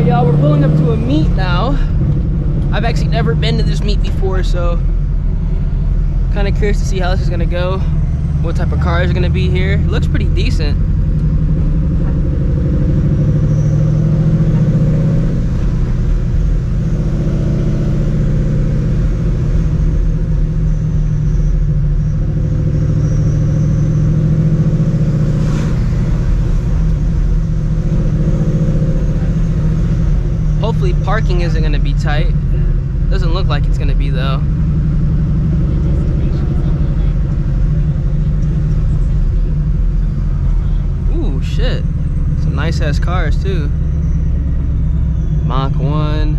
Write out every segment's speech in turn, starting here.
Alright y'all, we're pulling up to a meet now. I've actually never been to this meet before, so kind of curious to see how this is gonna go. What type of cars are gonna be here. It looks pretty decent. Hopefully parking isn't gonna be tight. Doesn't look like it's gonna be though. Ooh, shit. Some nice ass cars too. Mach 1.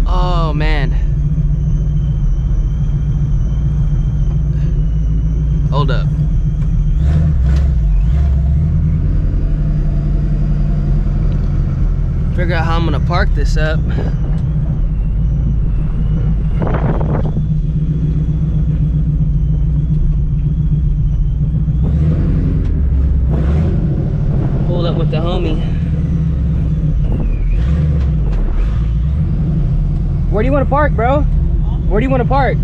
Oh man. Hold up. Figure out how I'm gonna park this up. Hold up with the homie. Where do you want to park, bro? Where do you want to park?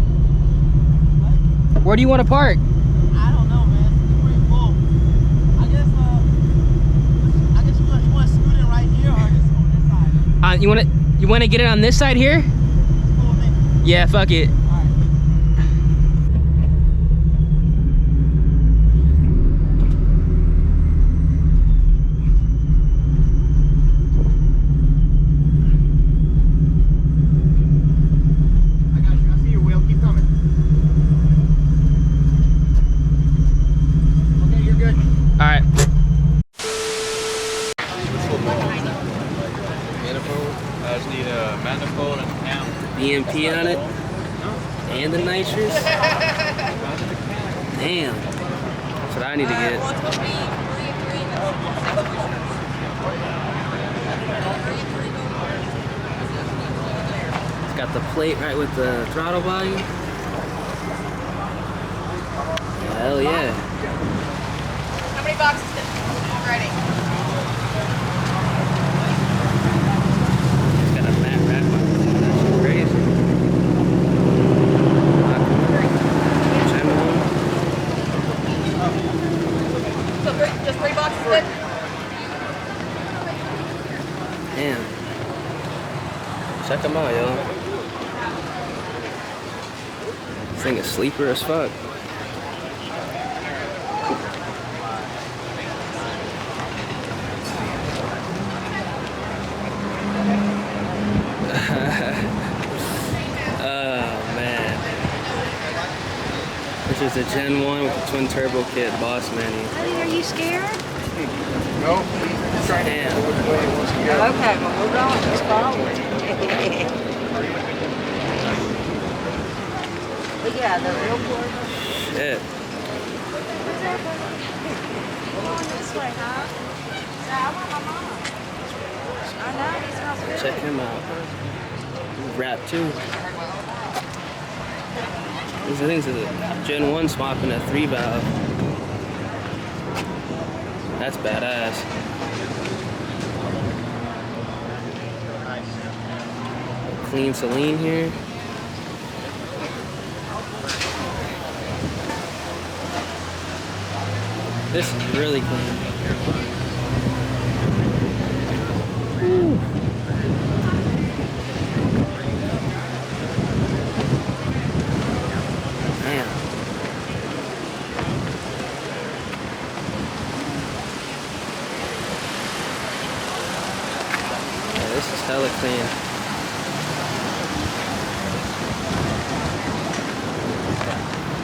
Where do you want to park? I don't know, man. It's pretty full. I guess you want to scoot in right here or just on this side? You want to get it on this side here? Cool, man. Yeah, fuck it. BMP on it, and the nitrous. Damn, that's what I need to get. It's got the plate right with the throttle volume. Hell yeah. How many boxes did already? It's got a matte wrap on it. That's crazy. So just 3 boxes then? Damn. Check them out, yo. This thing is sleeper as fuck. This is a Gen 1 with a twin turbo kit, boss manual. Honey, are you scared? No. Damn. Okay, well hold on, let's follow it. But yeah, the real portable. Shit. Go on this way, huh? Yeah, I want my mom. I know, he smells good. Check him out. Wrap too. These things is a Gen 1 swapping a 3 valve. That's badass. Clean Celine here. This is really clean. Ooh. Damn. Yeah, this is hella clean.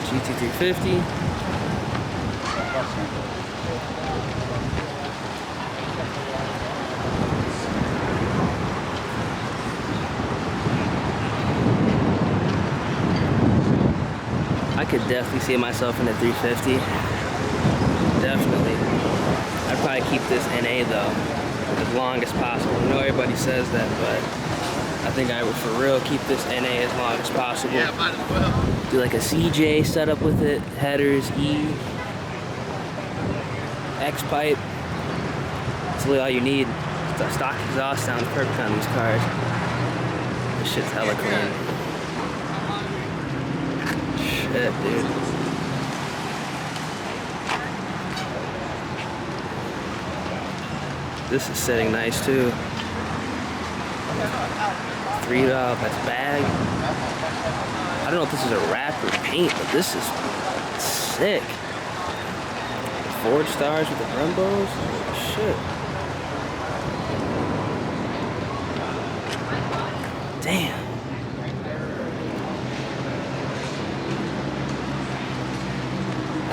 GT350. I could definitely see myself in a 350. Definitely. I'd probably keep this NA though, as long as possible. I know everybody says that, but I think I would for real keep this NA as long as possible. Yeah, might as well. Do like a CJ setup with it, headers, E, X pipe. That's really all you need. The stock exhaust sounds perfect on these cars. This shit's hella clean. Shit, dude. This is sitting nice too. 3-valve, that's bag. I don't know if this is a wrap or paint, but this is sick. Forged stars with the Brembos. Shit. Damn.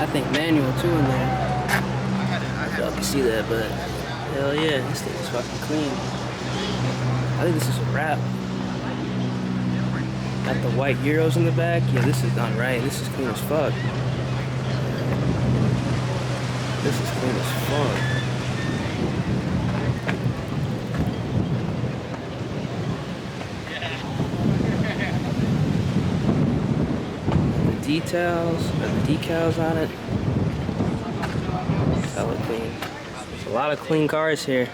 I think manual too in there. I don't know if you can see that, but hell yeah, this thing is fucking clean. I think this is a wrap. Got the white Euros in the back. Yeah, this is done right. This is clean as fuck. This is clean as fuck. The details, or the decals on it. It's hella clean. There's a lot of clean cars here.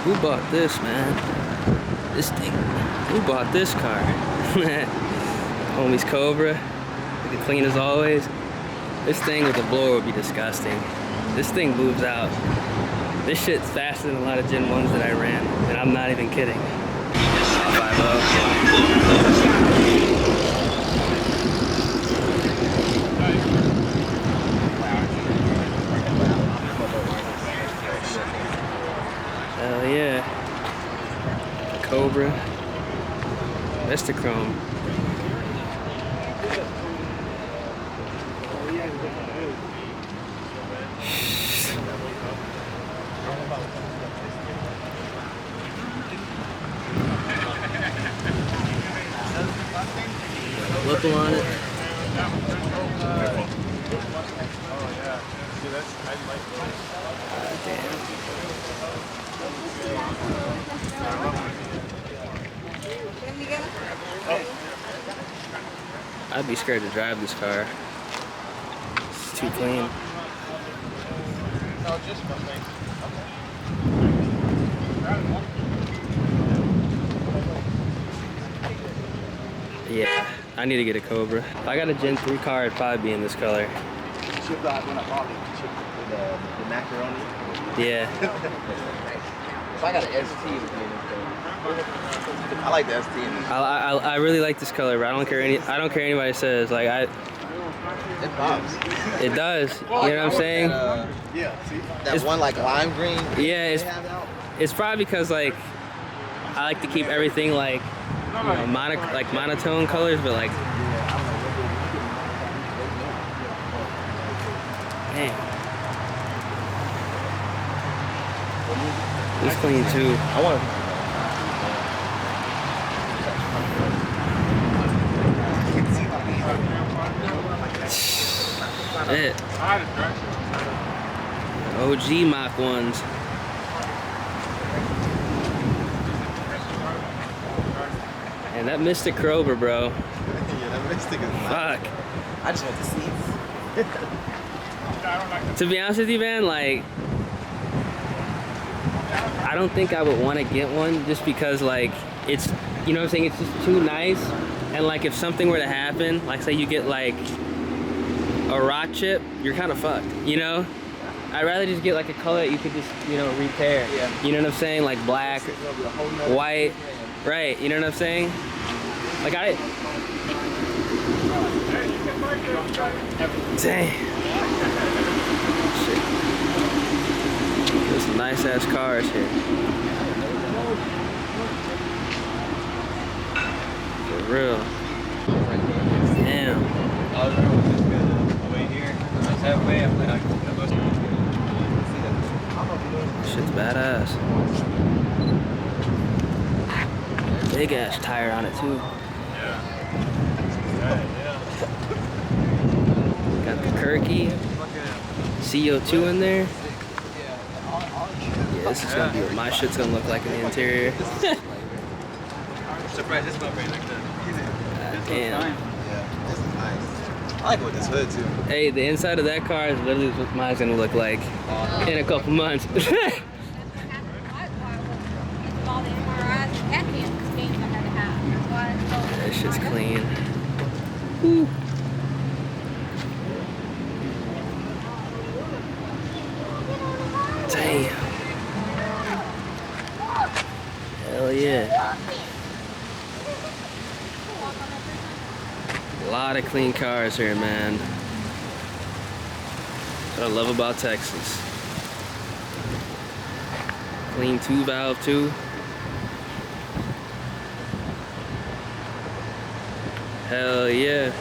Who bought this, man? This thing. Who bought this car? Homie's Cobra. Looking clean as always. This thing with a blower would be disgusting. This thing moves out. This shit's faster than a lot of Gen 1s that I ran, and I'm not even kidding. 5.0. Hell yeah. Cobra. Mystichrome. Whipple on it. Damn. I'd be scared to drive this car. It's too clean. No, just Mustang. Yeah, I need to get a Cobra. If I got a Gen 3 car, it'd probably be in this color. Chip dog when I bought it. Chip with the macaroni. Yeah. If I got an ST, it would be in this color. I like the ST in this. I really like this color, but I don't care anybody says. Like It pops. it does. You know what I'm saying? Yeah. See that one like lime green. Yeah, it's probably because like I like to keep everything like you know, monotone colors, but like man, it's clean too. I want. Shit. OG Mach 1s. And that Mystic Cobra, bro. Yeah, that Mystic is nice. Fuck. I just want the seats. To be honest with you, man, like, I don't think I would want to get one just because, like, it's, you know what I'm saying, it's just too nice. And, like, if something were to happen, like, say you get, like, a rock chip, you're kind of fucked, you know? I'd rather just get, like, a color that you could just, you know, repair. Yeah. You know what I'm saying? Like, black, white, right, you know what I'm saying? Like, dang. Shit. There's some nice ass cars here. For real. Damn. Shit's badass. Big ass tire on it too. Got the Kirky CO2 in there. Yeah, this is gonna be what my shit's gonna look like in the interior. I'm surprised this one right like that. Damn. Yeah, this is nice. I like it with this hood too. Hey, the inside of that car is literally what mine's gonna look like in a couple months. That shit's clean. Woo. Damn. Hell yeah. A lot of clean cars here, man. That's what I love about Texas. Clean 2-valve too. Hell yeah.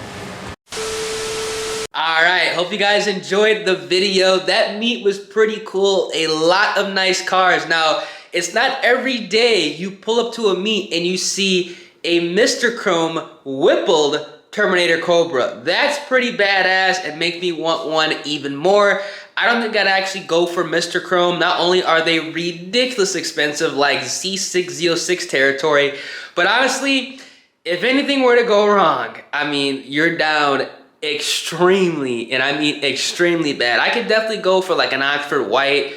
Alright, hope you guys enjoyed the video. That meet was pretty cool. A lot of nice cars. Now, it's not every day you pull up to a meet and you see a Mystichrome Whipple Terminator Cobra. That's pretty badass and make me want one even more. I don't think I'd actually go for Mystichrome. Not only are they ridiculous expensive, like C606 territory, but honestly, if anything were to go wrong, I mean, you're down extremely, and I mean extremely bad. I could definitely go for like an Oxford white,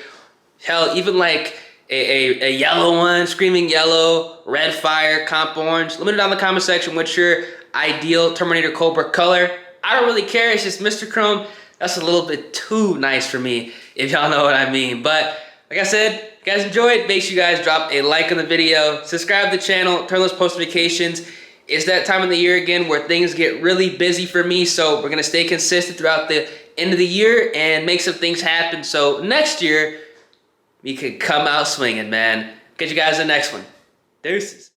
hell, even like a yellow one, screaming yellow, red fire, comp orange. Let me know down in the comment section what's your ideal Terminator Cobra color. I don't really care, it's just Mystichrome. That's a little bit too nice for me, if y'all know what I mean. But like I said, if you guys enjoyed, make sure you guys drop a like on the video, subscribe to the channel, turn those post notifications. It's that time of the year again where things get really busy for me, so we're gonna stay consistent throughout the end of the year and make some things happen. So next year, we could come out swinging, man. Catch you guys in the next one. Deuces.